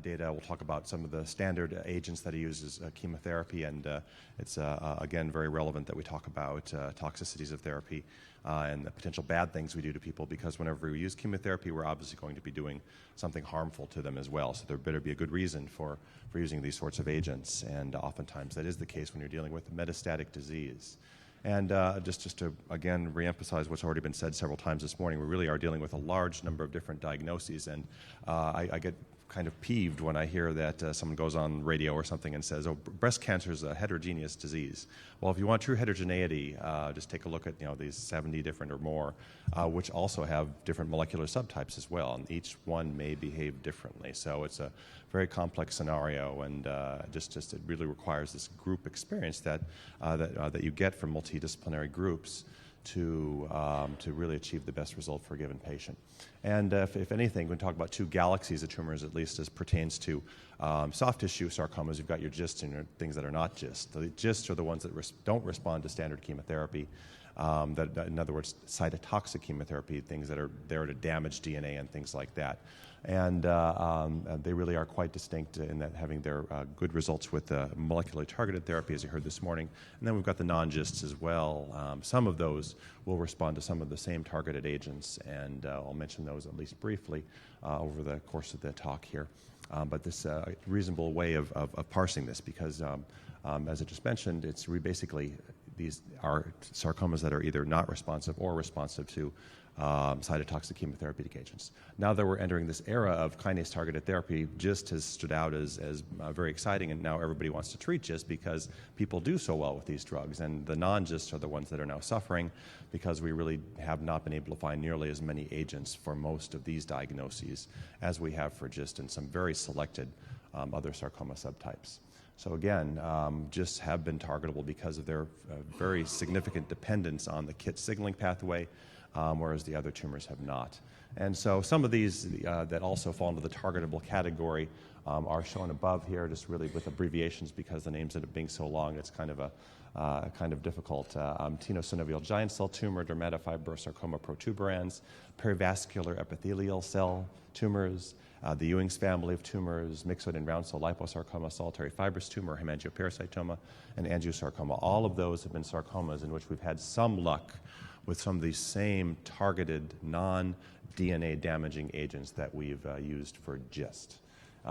data. We'll talk about some of the standard agents that he uses, chemotherapy, and it's, again, very relevant that we talk about toxicities of therapy and the potential bad things we do to people, because whenever we use chemotherapy, we're obviously going to be doing something harmful to them as well. So there better be a good reason for using these sorts of agents, and oftentimes that is the case when you're dealing with metastatic disease. And just to, again, reemphasize what's already been said several times this morning, we really are dealing with a large number of different diagnoses, and I get kind of peeved when I hear that someone goes on radio or something and says, oh, breast cancer is a heterogeneous disease. Well, if you want true heterogeneity, just take a look at these 70 different or more, which also have different molecular subtypes as well, and each one may behave differently. So it's a very complex scenario, and just it really requires this group experience that you get from multidisciplinary groups to really achieve the best result for a given patient. And if anything, we talk about two galaxies of tumors, at least as pertains to soft tissue sarcomas. You've got your GIST and your things that are not GIST. The GIST are the ones that don't respond to standard chemotherapy. In other words, cytotoxic chemotherapy, things that are there to damage DNA and things like that. And they really are quite distinct in that having their good results with molecularly targeted therapy, as you heard this morning. And then we've got the non-GISTs as well. Some of those will respond to some of the same targeted agents, and I'll mention those at least briefly over the course of the talk here. But this reasonable way of parsing this, because as I just mentioned, it's basically these are sarcomas that are either not responsive or responsive to cytotoxic chemotherapeutic agents. Now that we're entering this era of kinase-targeted therapy, GIST has stood out as very exciting, and now everybody wants to treat GIST because people do so well with these drugs, and the non-GIST are the ones that are now suffering because we really have not been able to find nearly as many agents for most of these diagnoses as we have for GIST and some very selected other sarcoma subtypes. So again, GISTs have been targetable because of their very significant dependence on the KIT signaling pathway, whereas the other tumors have not. And so some of these that also fall into the targetable category are shown above here, just really with abbreviations because the names end up being so long. It's kind of difficult. Tenosynovial giant cell tumor, dermatofibrosarcoma protuberans, perivascular epithelial cell tumors, the Ewing's family of tumors, myxoid and round cell liposarcoma, solitary fibrous tumor, hemangioparasitoma, and angiosarcoma. All of those have been sarcomas in which we've had some luck with some of these same targeted non-DNA damaging agents that we've used for GIST.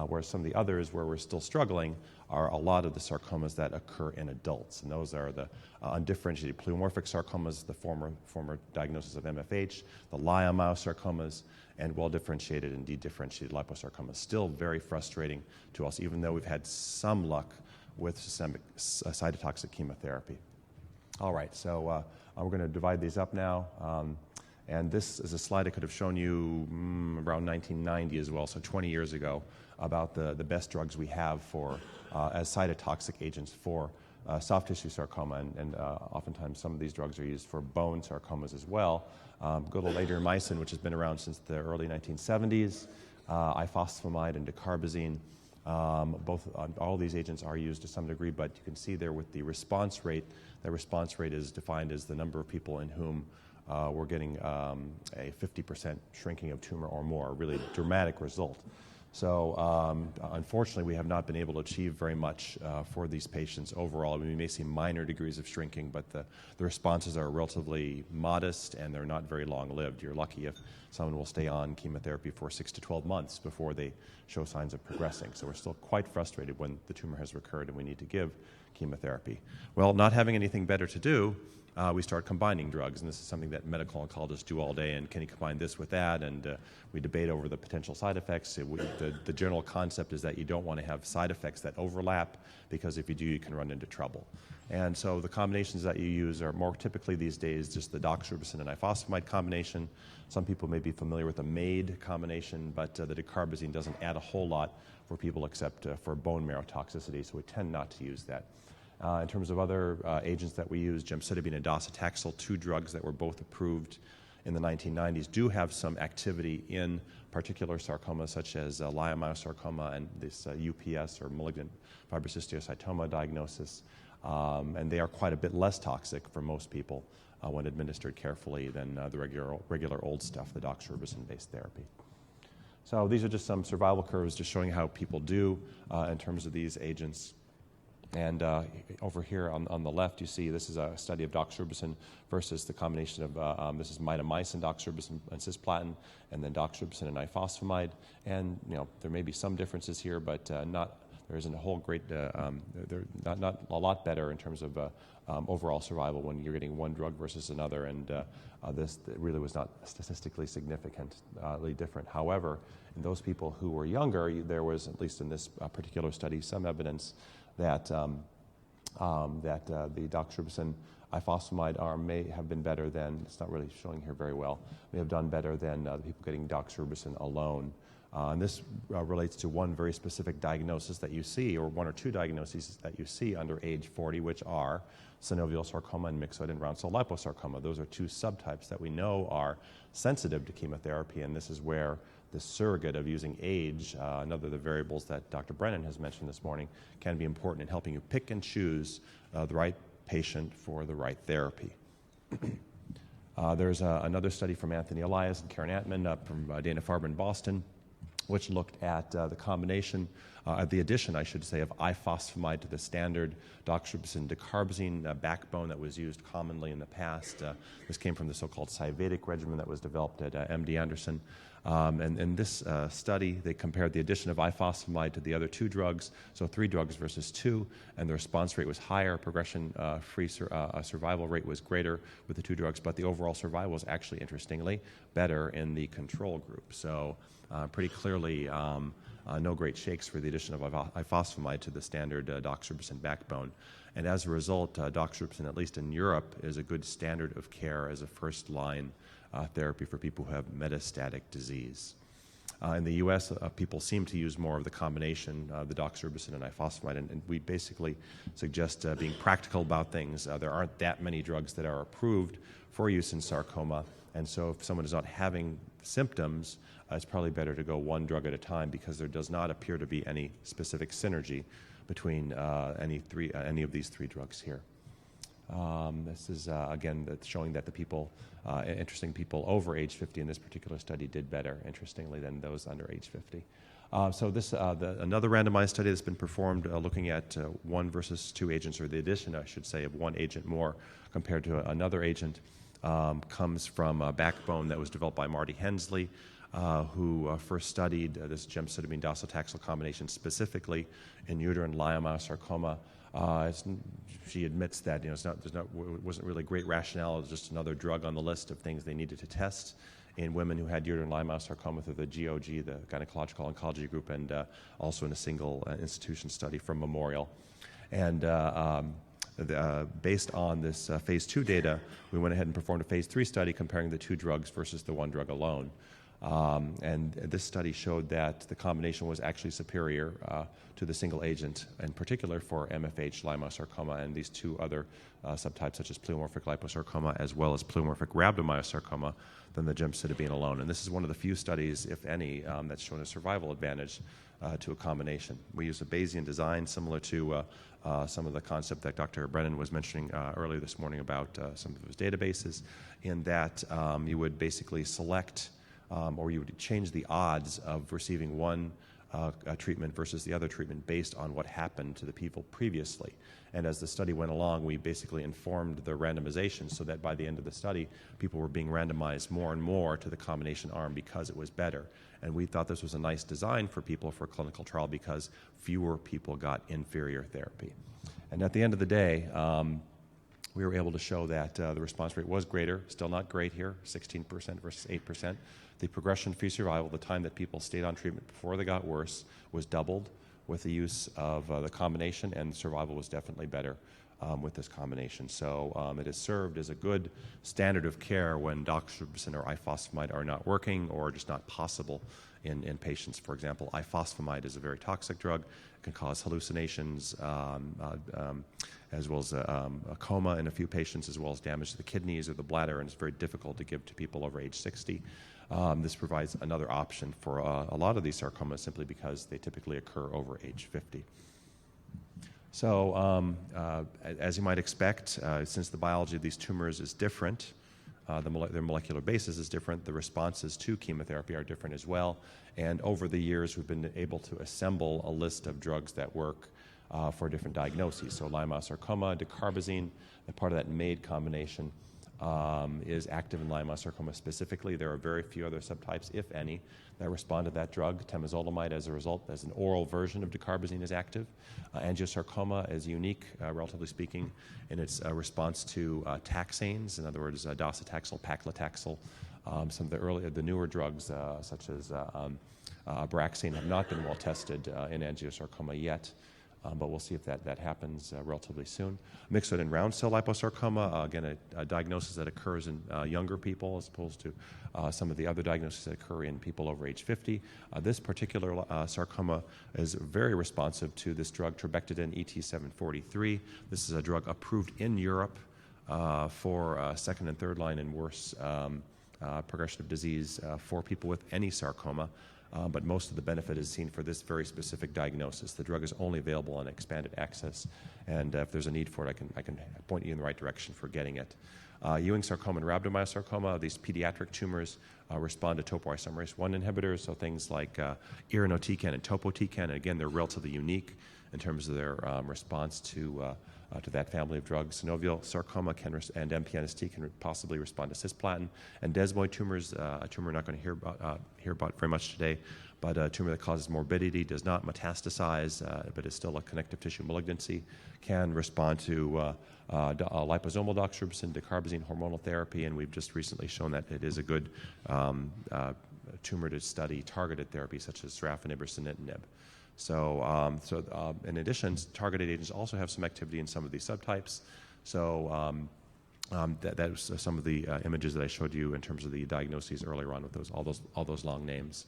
Whereas some of the others where we're still struggling are a lot of the sarcomas that occur in adults, and those are the undifferentiated pleomorphic sarcomas, the former diagnosis of MFH, the leiomyosarcomas, and well-differentiated and dedifferentiated liposarcomas. Still very frustrating to us, even though we've had some luck with systemic cytotoxic chemotherapy. All right, so we're going to divide these up now. And this is a slide I could have shown you around 1990 as well, so 20 years ago, about the best drugs we have for as cytotoxic agents for soft tissue sarcoma, and oftentimes some of these drugs are used for bone sarcomas as well. Go to latermycin, which has been around since the early 1970s, ifosfamide and dacarbazine. All these agents are used to some degree, but you can see there with the response rate, the response rate is defined as the number of people in whom we're getting a 50% shrinking of tumor or more, a really dramatic result. So unfortunately, we have not been able to achieve very much for these patients overall. I mean, we may see minor degrees of shrinking, but the responses are relatively modest and they're not very long-lived. You're lucky if someone will stay on chemotherapy for 6 to 12 months before they show signs of progressing. So we're still quite frustrated when the tumor has recurred and we need to give chemotherapy. Well, not having anything better to do, we start combining drugs, and this is something that medical oncologists do all day, and can you combine this with that, and we debate over the potential side effects. The general concept is that you don't want to have side effects that overlap, because if you do, you can run into trouble. And so the combinations that you use are more typically these days just the doxorubicin and ifosfamide combination. Some people may be familiar with the MAID combination, but the dacarbazine doesn't add a whole lot for people except for bone marrow toxicity, so we tend not to use that. In terms of other agents that we use, gemcitabine and docetaxel, two drugs that were both approved in the 1990s, do have some activity in particular sarcomas such as leiomyosarcoma and this UPS or malignant fibrohistiocytoma diagnosis, and they are quite a bit less toxic for most people when administered carefully than the regular old stuff, the doxorubicin-based therapy. So these are just some survival curves just showing how people do in terms of these agents. And over here on the left, you see this is a study of doxorubicin versus the combination of, this is mitomycin, doxorubicin, and cisplatin, and then doxorubicin and ifosfamide. And, there may be some differences here, but there isn't a whole great, they're not a lot better in terms of overall survival when you're getting one drug versus another. And this really was not statistically significantly different. However, in those people who were younger, there was, at least in this particular study, some evidence that the doxorubicin ifosfamide arm may have been better than, it's not really showing here very well, may have done better than the people getting doxorubicin alone. And this relates to one very specific diagnosis that you see, or one or two diagnoses that you see under age 40, which are synovial sarcoma and myxoid and round cell liposarcoma. Those are two subtypes that we know are sensitive to chemotherapy, and this is where the surrogate of using age, another of the variables that Dr. Brennan has mentioned this morning, can be important in helping you pick and choose the right patient for the right therapy. There's another study from Anthony Elias and Karen Antman from Dana-Farber in Boston, which looked at the combination, the addition, I should say, of ifosfamide to the standard doxorubicin dacarbazine backbone that was used commonly in the past. This came from the so-called Cyvatic regimen that was developed at MD Anderson. And in this study, they compared the addition of ifosfamide to the other two drugs, so 3 drugs versus 2, and the response rate was higher, progression-free survival rate was greater with the 2 drugs, but the overall survival was actually, interestingly, better in the control group. So pretty clearly, no great shakes for the addition of ifosfamide to the standard doxorubicin backbone. And as a result, doxorubicin, at least in Europe, is a good standard of care as a first-line therapy for people who have metastatic disease. In the U.S., people seem to use more of the combination, the doxorubicin and ifosfamide, and we basically suggest being practical about things. There aren't that many drugs that are approved for use in sarcoma, and so if someone is not having symptoms, it's probably better to go one drug at a time because there does not appear to be any specific synergy between any of these 3 drugs here. This is, again, showing that the people, interesting people over age 50 in this particular study did better, interestingly, than those under age 50. So this, another randomized study that's been performed looking at 1 versus 2 agents, or the addition, I should say, of one agent more compared to another agent, comes from a backbone that was developed by Marty Hensley, who first studied this gemcitabine docetaxel combination specifically in uterine leiomyosarcoma. She admits that it wasn't really great rationale. It was just another drug on the list of things they needed to test in women who had uterine leiomyosarcoma through the GOG, the Gynecological Oncology Group, and also in a single institution study from Memorial. And based on this phase 2 data, we went ahead and performed a phase 3 study comparing the 2 drugs versus the 1 drug alone. And this study showed that the combination was actually superior to the single agent, in particular for MFH leiomyosarcoma and these 2 other subtypes such as pleomorphic liposarcoma as well as pleomorphic rhabdomyosarcoma than the gemcitabine alone. And this is one of the few studies, if any, that's shown a survival advantage to a combination. We use a Bayesian design similar to some of the concept that Dr. Brennan was mentioning earlier this morning about some of his databases, in that you would basically select or you would change the odds of receiving one treatment versus the other treatment based on what happened to the people previously. And as the study went along, we basically informed the randomization so that by the end of the study, people were being randomized more and more to the combination arm because it was better. And we thought this was a nice design for people for a clinical trial because fewer people got inferior therapy. And at the end of the day, we were able to show that the response rate was greater, still not great here, 16% versus 8%. The progression-free survival, the time that people stayed on treatment before they got worse, was doubled with the use of the combination, and survival was definitely better with this combination. So it has served as a good standard of care when doxorubicin or ifosfamide are not working or just not possible in patients. For example, ifosfamide is a very toxic drug. It can cause hallucinations as well as a coma in a few patients, as well as damage to the kidneys or the bladder, and it's very difficult to give to people over age 60. This provides another option for a lot of these sarcomas simply because they typically occur over age 50. So as you might expect, since the biology of these tumors is different, Their molecular basis is different. The responses to chemotherapy are different as well. And over the years, we've been able to assemble a list of drugs that work for different diagnoses. So leiomyosarcoma, dacarbazine, and part of that MAID combination is active in leiomyosarcoma specifically. There are very few other subtypes, if any, that respond to that drug. Temozolomide, as a result, as an oral version of dacarbazine, is active. Angiosarcoma is unique, relatively speaking, in its response to taxanes, in other words, docetaxel, paclitaxel. Some of the newer drugs, such as Abraxane, have not been well tested in angiosarcoma yet. But we'll see if that happens relatively soon. Myxoid and round cell liposarcoma, again, a diagnosis that occurs in younger people as opposed to some of the other diagnoses that occur in people over age 50. This particular sarcoma is very responsive to this drug, trabectedin ET743. This is a drug approved in Europe for second and third line and worse progression of disease for people with any sarcoma. But most of the benefit is seen for this very specific diagnosis. The drug is only available on expanded access, and if there's a need for it, I can point you in the right direction for getting it. Ewing sarcoma and rhabdomyosarcoma, these pediatric tumors respond to topoisomerase 1 inhibitors, so things like irinotecan and topotecan. And again, they're relatively unique in terms of their response to that family of drugs. Synovial sarcoma and MPNST can possibly respond to cisplatin. And desmoid tumors, a tumor we're not going to hear about very much today, but a tumor that causes morbidity, does not metastasize, but is still a connective tissue malignancy, can respond to liposomal doxorubicin, dacarbazine hormonal therapy, and we've just recently shown that it is a good tumor to study targeted therapy such as SRAF inhibitor, sunitinib. So in addition, targeted agents also have some activity in some of these subtypes. So that was some of the images that I showed you in terms of the diagnoses earlier on with all those long names.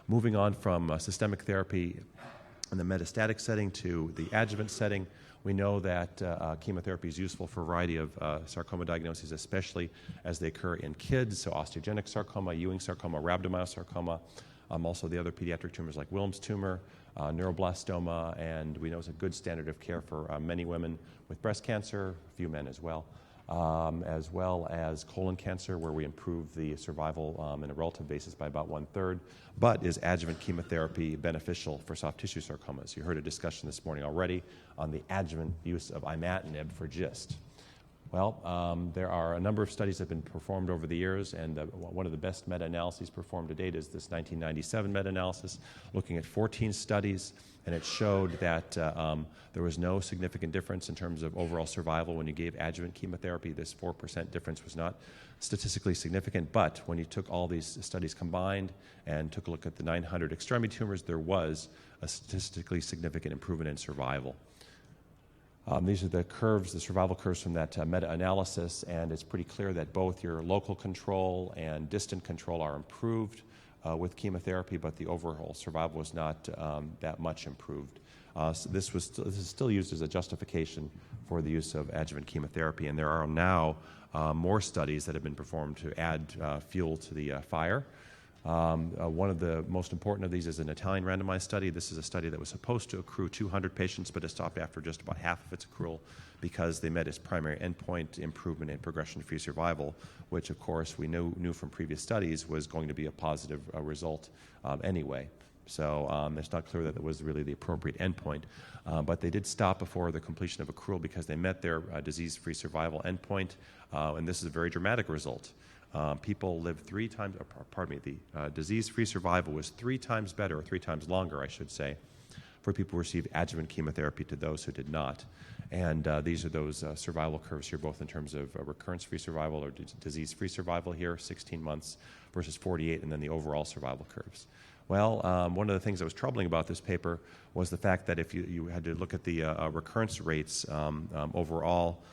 Moving on from systemic therapy in the metastatic setting to the adjuvant setting, we know that chemotherapy is useful for a variety of sarcoma diagnoses, especially as they occur in kids. So osteogenic sarcoma, Ewing sarcoma, rhabdomyosarcoma, also the other pediatric tumors like Wilms tumor, neuroblastoma, and we know it's a good standard of care for many women with breast cancer, a few men as well as colon cancer, where we improve the survival in a relative basis by about 1/3. But is adjuvant chemotherapy beneficial for soft tissue sarcomas? You heard a discussion this morning already on the adjuvant use of imatinib for GIST. Well, there are a number of studies that have been performed over the years, and one of the best meta-analyses performed to date is this 1997 meta-analysis, looking at 14 studies, and it showed that there was no significant difference in terms of overall survival when you gave adjuvant chemotherapy. This 4% difference was not statistically significant, but when you took all these studies combined and took a look at the 900 extremity tumors, there was a statistically significant improvement in survival. These are the curves, the survival curves from that meta-analysis, and it's pretty clear that both your local control and distant control are improved with chemotherapy, but the overall survival was not that much improved. So this is still used as a justification for the use of adjuvant chemotherapy, and there are now more studies that have been performed to add fuel to the fire. One of the most important of these is an Italian randomized study. This is a study that was supposed to accrue 200 patients, but it stopped after just about half of its accrual because they met its primary endpoint, improvement in progression-free survival, which, of course, we knew from previous studies was going to be a positive result anyway. So it's not clear that it was really the appropriate endpoint. But they did stop before the completion of accrual because they met their disease-free survival endpoint, and this is a very dramatic result. People live 3 times, the disease-free survival was 3 times better, or 3 times longer, I should say, for people who received adjuvant chemotherapy to those who did not. And these are those survival curves here, both in terms of recurrence-free survival or disease-free survival here, 16 months versus 48, and then the overall survival curves. Well, one of the things that was troubling about this paper was the fact that if you had to look at the recurrence rates overall,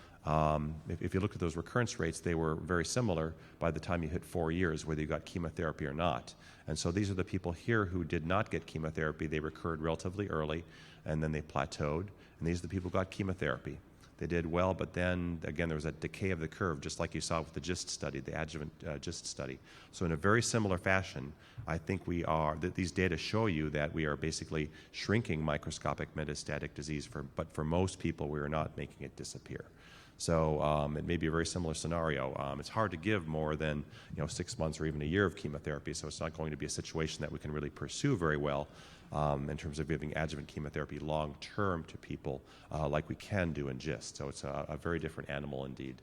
if you look at those recurrence rates, they were very similar by the time you hit 4 years, whether you got chemotherapy or not. And so these are the people here who did not get chemotherapy. They recurred relatively early, and then they plateaued. And these are the people who got chemotherapy. They did well, but then, again, there was a decay of the curve, just like you saw with the GIST study, the adjuvant GIST study. So in a very similar fashion, I think these data show you that we are basically shrinking microscopic metastatic disease, but for most people, we are not making it disappear. So it may be a very similar scenario. It's hard to give more than 6 months or even a year of chemotherapy, so it's not going to be a situation that we can really pursue very well in terms of giving adjuvant chemotherapy long-term to people like we can do in GIST. So it's a very different animal indeed.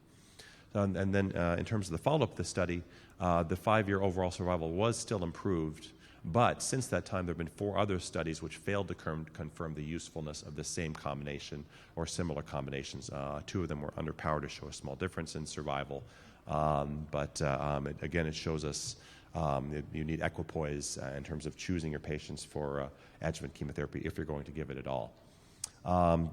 And then in terms of the follow-up of the study, the 5-year overall survival was still improved, but since that time there have been 4 other studies which failed to confirm the usefulness of the same combination or similar combinations. 2 of them were underpowered to show a small difference in survival, but again it shows us you need equipoise in terms of choosing your patients for adjuvant chemotherapy if you're going to give it at all.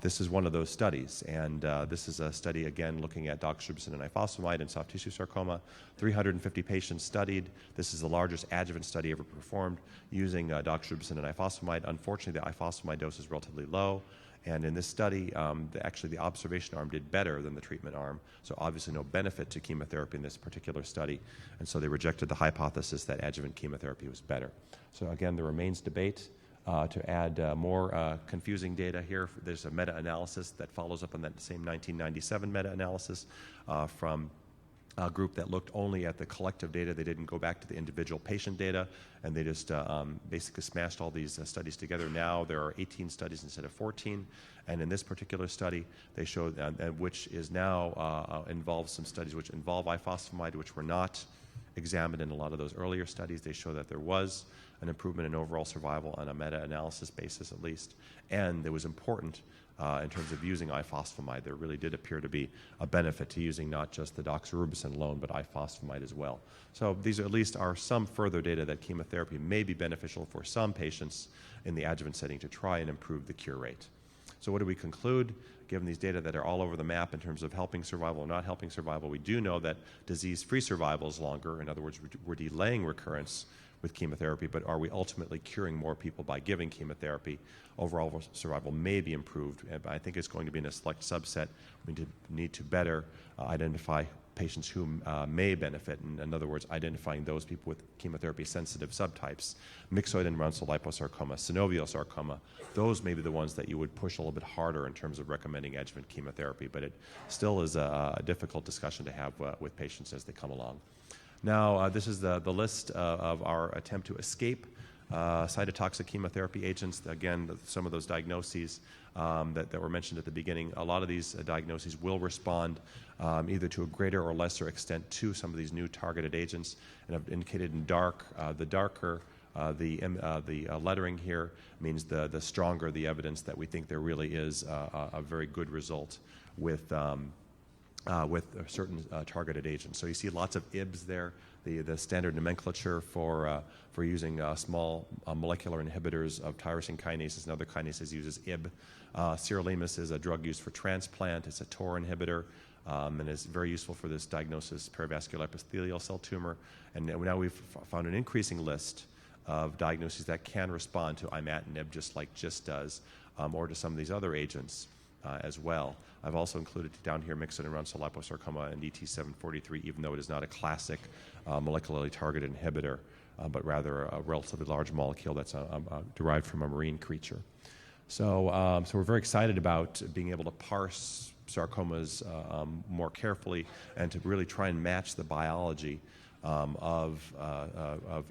This is one of those studies, and this is a study, again, looking at doxorubicin and ifosfamide in soft tissue sarcoma. 350 patients studied. This is the largest adjuvant study ever performed using doxorubicin and ifosfamide. Unfortunately, the ifosfamide dose is relatively low, and in this study, actually the observation arm did better than the treatment arm, so obviously no benefit to chemotherapy in this particular study, and so they rejected the hypothesis that adjuvant chemotherapy was better. So again, there remains debate. To add more confusing data here, there's a meta-analysis that follows up on that same 1997 meta-analysis from a group that looked only at the collective data. They didn't go back to the individual patient data, and they just basically smashed all these studies together. Now there are 18 studies instead of 14, and in this particular study, they showed, which is now involves some studies which involve ifosfamide, which were not examined in a lot of those earlier studies. They show that there was an improvement in overall survival on a meta-analysis basis at least, and it was important in terms of using ifosfamide. There really did appear to be a benefit to using not just the doxorubicin alone, but ifosfamide as well. So these at least are some further data that chemotherapy may be beneficial for some patients in the adjuvant setting to try and improve the cure rate. So what do we conclude? Given these data that are all over the map in terms of helping survival or not helping survival, we do know that disease-free survival is longer. In other words, we're delaying recurrence with chemotherapy, but are we ultimately curing more people by giving chemotherapy? Overall survival may be improved, but I think it's going to be in a select subset. We need to better identify patients who may benefit, in other words, identifying those people with chemotherapy-sensitive subtypes, myxoid and renal cell liposarcoma, synovial sarcoma. Those may be the ones that you would push a little bit harder in terms of recommending adjuvant chemotherapy, but it still is a difficult discussion to have with patients as they come along. Now, this is the list of our attempt to escape cytotoxic chemotherapy agents. Again, some of those diagnoses that were mentioned at the beginning, a lot of these diagnoses will respond either to a greater or lesser extent to some of these new targeted agents. And I've indicated in dark, the darker the lettering here means the stronger the evidence that we think there really is a very good result with certain targeted agents. So you see lots of IBs there, the standard nomenclature for using small molecular inhibitors of tyrosine kinases and other kinases uses IB. Sirolimus is a drug used for transplant. It's a TOR inhibitor, and is very useful for this diagnosis, perivascular epithelial cell tumor. And now we've found an increasing list of diagnoses that can respond to imatinib, just like GIST does, or to some of these other agents as well. I've also included down here myxoid and renal cell liposarcoma and ET743, even though it is not a classic molecularly targeted inhibitor, but rather a relatively large molecule that's derived from a marine creature. So we're very excited about being able to parse sarcomas more carefully and to really try and match the biology of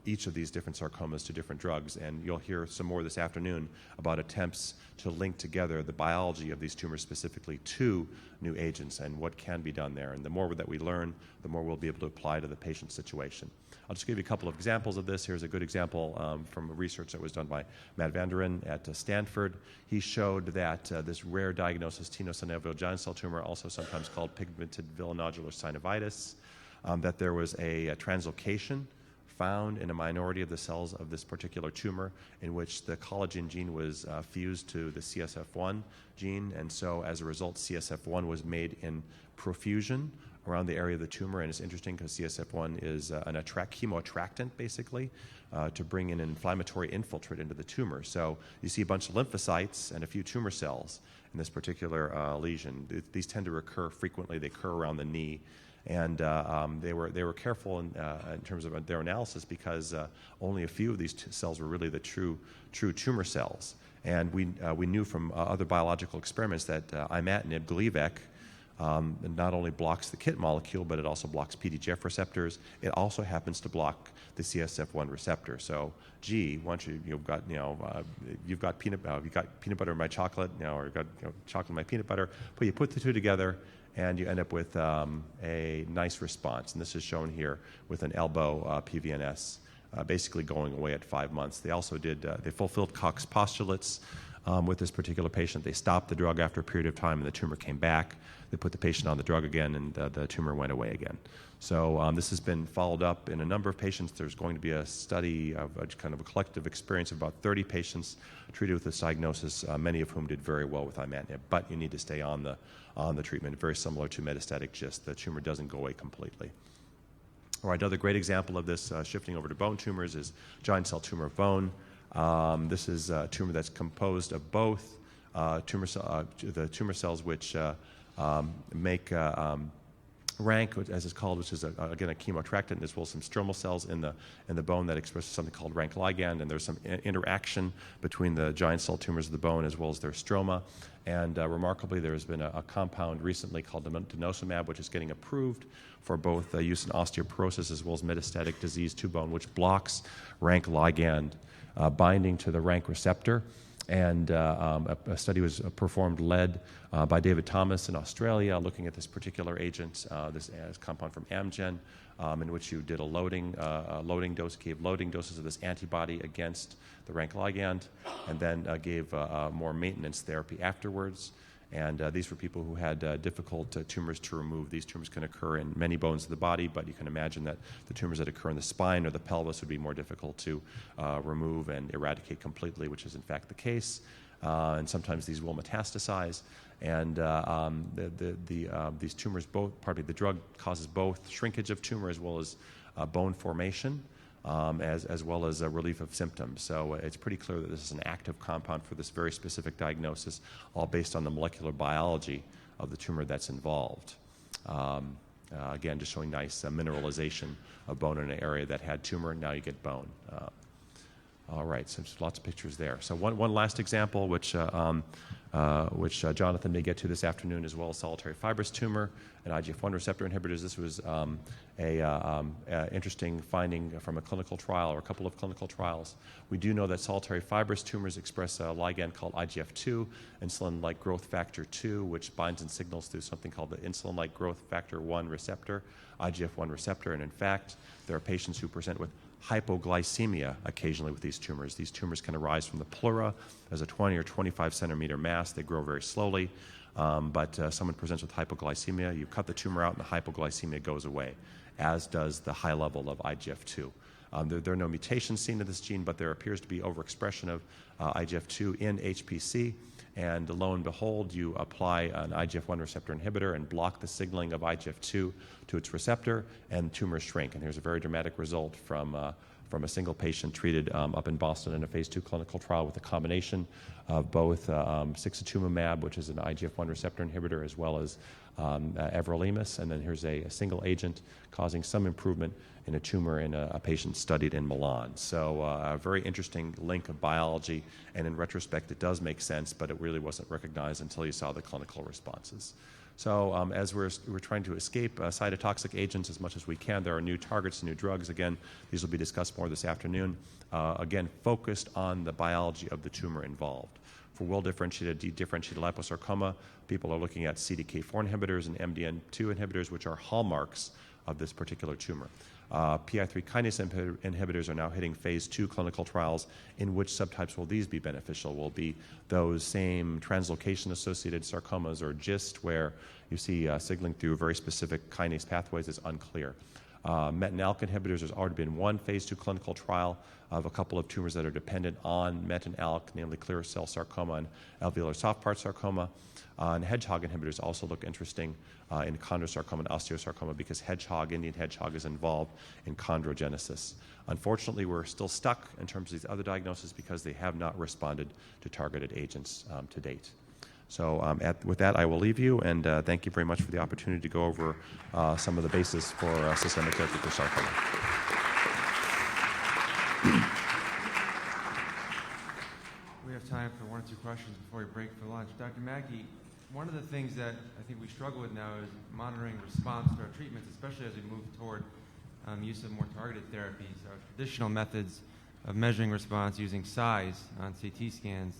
each of these different sarcomas to different drugs. And you'll hear some more this afternoon about attempts to link together the biology of these tumors specifically to new agents and what can be done there. And the more that we learn, the more we'll be able to apply to the patient situation. I'll just give you a couple of examples of this. Here's a good example from research that was done by Matt Vanderen at Stanford. He showed that this rare diagnosis, tenosynovial giant cell tumor, also sometimes called pigmented villonodular synovitis, that there was a translocation found in a minority of the cells of this particular tumor in which the collagen gene was fused to the CSF1 gene, and so as a result CSF1 was made in profusion around the area of the tumor. And it's interesting because CSF1 is an chemoattractant basically to bring in an inflammatory infiltrate into the tumor. So you see a bunch of lymphocytes and a few tumor cells in this particular lesion. These tend to recur frequently. They occur around the knee. And they were careful in terms of their analysis because only a few of these cells were really the true tumor cells. And we knew from other biological experiments that imatinib, Gleevec, It not only blocks the KIT molecule, but it also blocks PDGF receptors. It also happens to block the CSF1 receptor. So, once you've got peanut butter in my chocolate, or you've got chocolate in my peanut butter, but you put the two together, and you end up with a nice response. And this is shown here with an elbow PVNS basically going away at 5 months. They also they fulfilled Cox postulates with this particular patient. They stopped the drug after a period of time, and the tumor came back. They put the patient on the drug again, and the tumor went away again. So this has been followed up in a number of patients. There's going to be a study of a kind of a collective experience of about 30 patients treated with this diagnosis, many of whom did very well with imatinib. But you need to stay on the treatment, very similar to metastatic GIST. The tumor doesn't go away completely. All right, another great example of this, shifting over to bone tumors, is giant cell tumor of bone. This is a tumor that's composed of both the tumor cells which make rank, as it's called, which is again a chemoattractant, as well as some stromal cells in the bone that expresses something called rank ligand, and there's some interaction between the giant cell tumors of the bone as well as their stroma. And remarkably, there has been a compound recently called denosumab, which is getting approved for both use in osteoporosis as well as metastatic disease to bone, which blocks rank ligand binding to the rank receptor. And a study was performed, led by David Thomas in Australia, looking at this particular agent, this compound from Amgen, in which you did a loading dose, gave loading doses of this antibody against the rank ligand, and then gave more maintenance therapy afterwards. And these were people who had difficult tumors to remove. These tumors can occur in many bones of the body, but you can imagine that the tumors that occur in the spine or the pelvis would be more difficult to remove and eradicate completely, which is in fact the case. And sometimes these will metastasize. And these tumors, the drug causes both shrinkage of tumor as well as bone formation. As well as a relief of symptoms. So it's pretty clear that this is an active compound for this very specific diagnosis, all based on the molecular biology of the tumor that's involved. Again, just showing nice mineralization of bone in an area that had tumor, and now you get bone. All right, so there's lots of pictures there. So one last example, which Jonathan may get to this afternoon, as well as solitary fibrous tumor and IGF-1 receptor inhibitors. This was a interesting finding from a clinical trial, or a couple of clinical trials. We do know that solitary fibrous tumors express a ligand called IGF-2, insulin-like growth factor 2, which binds and signals through something called the insulin-like growth factor 1 receptor, IGF-1 receptor. And in fact, there are patients who present with hypoglycemia occasionally with these tumors. These tumors can arise from the pleura as a 20 or 25 centimeter mass. They grow very slowly, but someone presents with hypoglycemia. You cut the tumor out and the hypoglycemia goes away, as does the high level of IGF-2. There are no mutations seen in this gene, but there appears to be overexpression of IGF-2 in HPC. And lo and behold, you apply an IGF-1 receptor inhibitor and block the signaling of IGF-2 to its receptor, and tumors shrink. And here's a very dramatic result from a single patient treated up in Boston in a phase 2 clinical trial with a combination of both sixatumumab, which is an IGF-1 receptor inhibitor, as well as everolimus. And then here's a single agent causing some improvement in a tumor in a patient studied in Milan. So a very interesting link of biology, and in retrospect it does make sense, but it really wasn't recognized until you saw the clinical responses. So as we're trying to escape cytotoxic agents as much as we can, there are new targets, new drugs. Again, these will be discussed more this afternoon. Again, focused on the biology of the tumor involved. For well-differentiated, dedifferentiated liposarcoma, people are looking at CDK4 inhibitors and MDM2 inhibitors, which are hallmarks of this particular tumor. PI3 kinase inhibitors are now hitting phase 2 clinical trials. In which subtypes will these be beneficial? Will be those same translocation-associated sarcomas, or GIST, where you see signaling through very specific kinase pathways, is unclear. MET and ALK inhibitors, there's already been one phase 2 clinical trial of a couple of tumors that are dependent on MET and ALK, namely clear cell sarcoma and alveolar soft part sarcoma. And hedgehog inhibitors also look interesting in chondrosarcoma and osteosarcoma, because Indian hedgehog is involved in chondrogenesis. Unfortunately, we're still stuck in terms of these other diagnoses because they have not responded to targeted agents to date. So with that, I will leave you, and thank you very much for the opportunity to go over some of the basis for systemic therapy for sarcoma. We have time for 1 or 2 questions before we break for lunch. Dr. Maki, One of the things that I think we struggle with now is monitoring response to our treatments, especially as we move toward use of more targeted therapies. Our traditional methods of measuring response using size on CT scans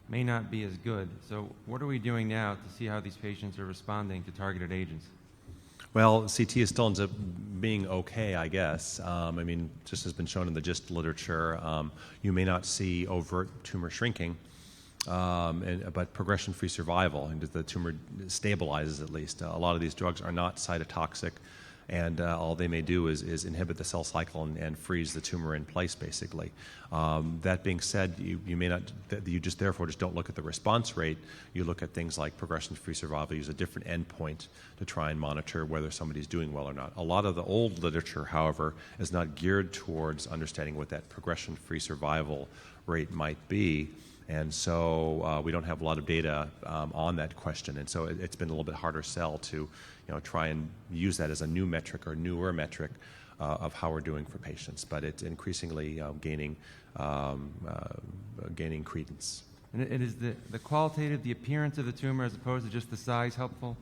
may not be as good. So what are we doing now to see how these patients are responding to targeted agents? Well, CT still ends up being okay, I guess. I mean, just has been shown in the GIST literature, you may not see overt tumor shrinking, but progression-free survival, and the tumor stabilizes at least. A lot of these drugs are not cytotoxic, and all they may do is inhibit the cell cycle and freeze the tumor in place, basically. That being said, you may not, you just therefore just don't look at the response rate. You look at things like progression-free survival, use a different endpoint to try and monitor whether somebody's doing well or not. A lot of the old literature, however, is not geared towards understanding what that progression-free survival rate might be. And so we don't have a lot of data on that question, and so it's been a little bit harder sell to try and use that as a new metric or newer metric of how we're doing for patients. But it's increasingly gaining credence. And it is the qualitative, the appearance of the tumor as opposed to just the size helpful?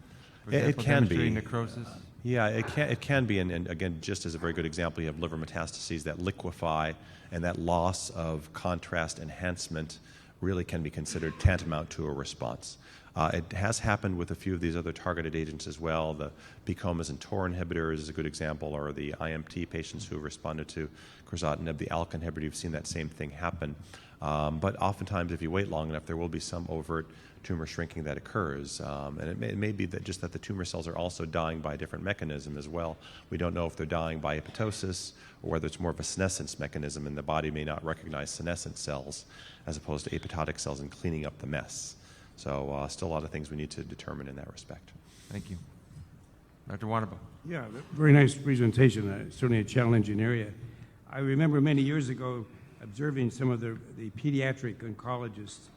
For It example, can be. demonstrating necrosis? Yeah, it can be, and again, just as a very good example, you have liver metastases that liquefy, and that loss of contrast enhancement really can be considered tantamount to a response. It has happened with a few of these other targeted agents as well. The PCOMAs and TOR inhibitors is a good example, or the IMT patients who responded to crizotinib, the ALK inhibitor, you've seen that same thing happen. But oftentimes, if you wait long enough, there will be some overt tumor shrinking that occurs. And it may be that just that the tumor cells are also dying by a different mechanism as well. We don't know if they're dying by apoptosis or whether it's more of a senescence mechanism, and the body may not recognize senescent cells as opposed to apoptotic cells and cleaning up the mess. So still a lot of things we need to determine in that respect. Thank you. Dr. Wanaba. Yeah, very nice presentation. Certainly a challenging area. I remember many years ago observing some of the pediatric oncologists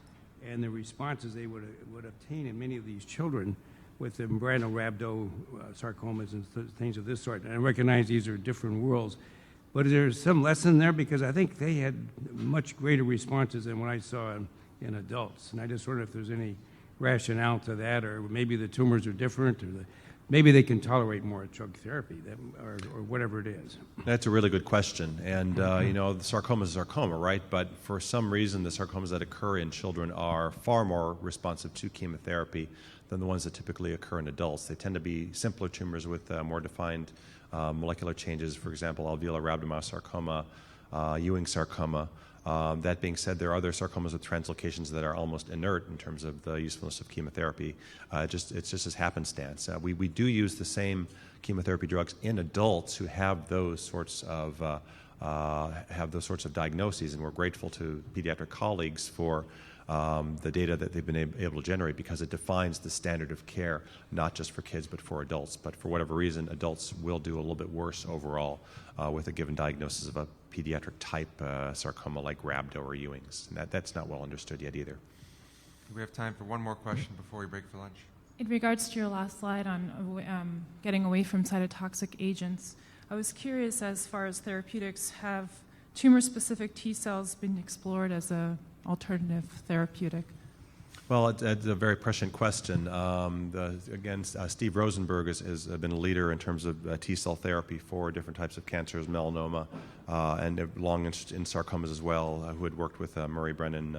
and the responses they would obtain in many of these children with the rhabdo sarcomas and things of this sort. And I recognize these are different worlds. But is there some lesson there? Because I think they had much greater responses than what I saw in adults. And I just wonder if there's any rationale to that, or maybe the tumors are different, or maybe they can tolerate more drug therapy, or whatever it is. That's a really good question. And, the sarcoma is sarcoma, right? But for some reason, the sarcomas that occur in children are far more responsive to chemotherapy than the ones that typically occur in adults. They tend to be simpler tumors with more defined molecular changes, for example, alveolar rhabdomyosarcoma, Ewing sarcoma. That being said, there are other sarcomas with translocations that are almost inert in terms of the usefulness of chemotherapy. It's just as happenstance. We do use the same chemotherapy drugs in adults who have those sorts of diagnoses, and we're grateful to pediatric colleagues for the data that they've been able to generate, because it defines the standard of care, not just for kids but for adults. But for whatever reason, adults will do a little bit worse overall with a given diagnosis of a pediatric type sarcoma like rhabdo or Ewing's. And that's not well understood yet either. We have time for one more question before we break for lunch. In regards to your last slide on getting away from cytotoxic agents, I was curious, as far as therapeutics, have tumor-specific T cells been explored as an alternative therapeutic? Well, it's a very prescient question. Steve Rosenberg has been a leader in terms of T-cell therapy for different types of cancers, melanoma, and long interest in sarcomas as well, who had worked with Murray Brennan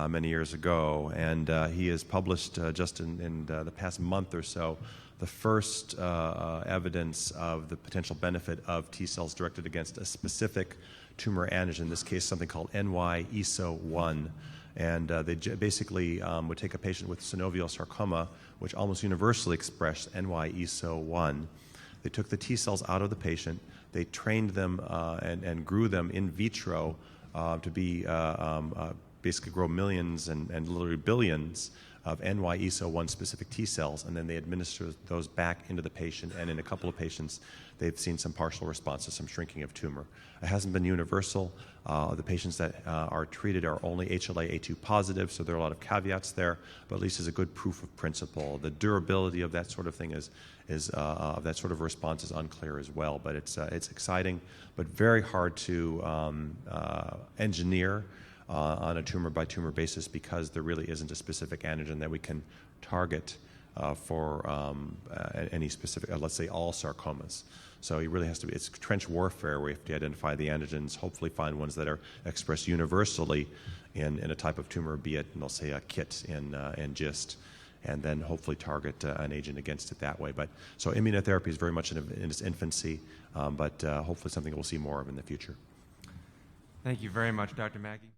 many years ago. And he has published just in the past month or so the first evidence of the potential benefit of T-cells directed against a specific tumor antigen, in this case something called NY-ESO-1. And they basically would take a patient with synovial sarcoma, which almost universally expressed NY-ESO-1. They took the T cells out of the patient. They trained them and grew them in vitro to be basically grow millions and literally billions of NY-ESO-1 specific T cells, and then they administer those back into the patient, and in a couple of patients they've seen some partial responses, some shrinking of tumor. It hasn't been universal. The patients that are treated are only HLA-A2 positive, so there are a lot of caveats there, but at least is a good proof of principle. The durability of that sort of thing of that sort of response is unclear as well, but it's exciting, but very hard to engineer on a tumor-by-tumor basis because there really isn't a specific antigen that we can target for any specific, let's say, all sarcomas. So it really has to be, it's trench warfare where we have to identify the antigens, hopefully find ones that are expressed universally in a type of tumor, be it, let's say, a KIT in GIST, and then hopefully target an agent against it that way. But so immunotherapy is very much in its infancy, but hopefully something we'll see more of in the future. Thank you very much, Dr. Maki.